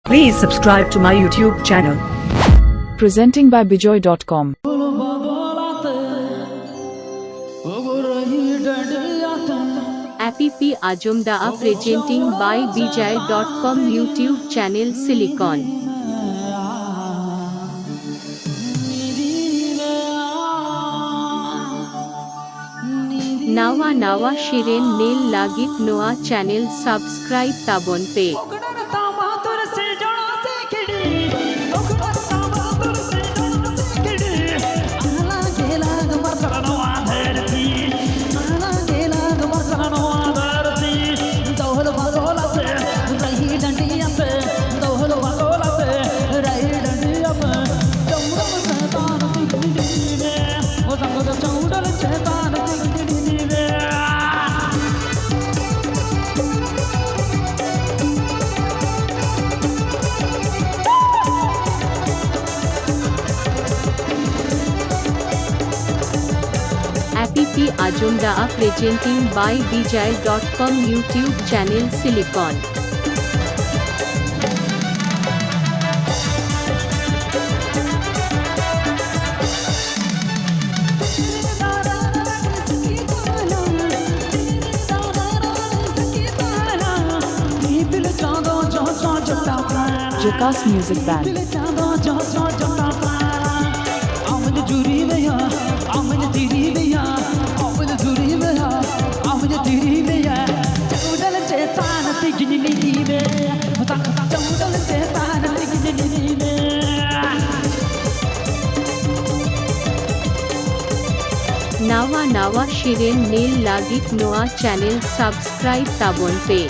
Please subscribe to my YouTube channel. Presenting by Bijoy.com. App Ajumda presenting by Bijoy.com YouTube channel Silicon. Nawa Shiren Nail Lagit Noah channel subscribe Tabon Pay. App Ajumda presenting by Bijoy.com YouTube channel Silicon. Jackass Music Band. Nawa Shiren Nail Lagit Noah channel subscribe Tabon Pay.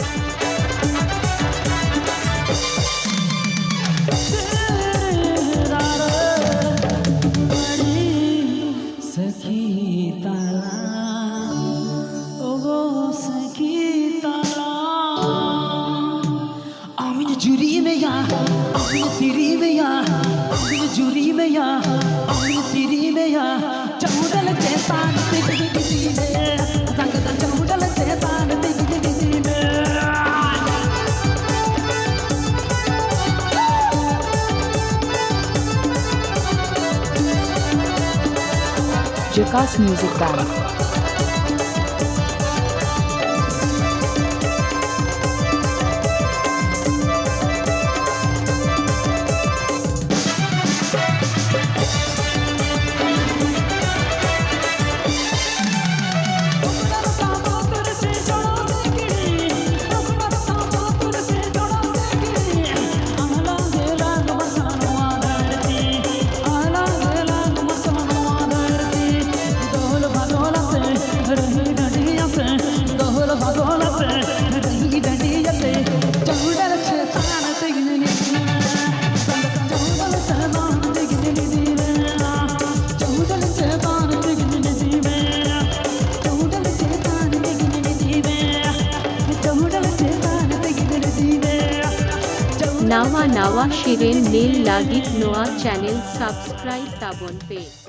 जुरी में या अपनी सिरी में या अपनी जुरी में या अपनी सिरी में या चौड़ल चेतान तिगड़ी किसी में संग चौड़ल चेतान तिगड़ी किसी में Jackass Music Band. Nawa Shiren Nail Lagit Noah channel subscribe Tabon Pay.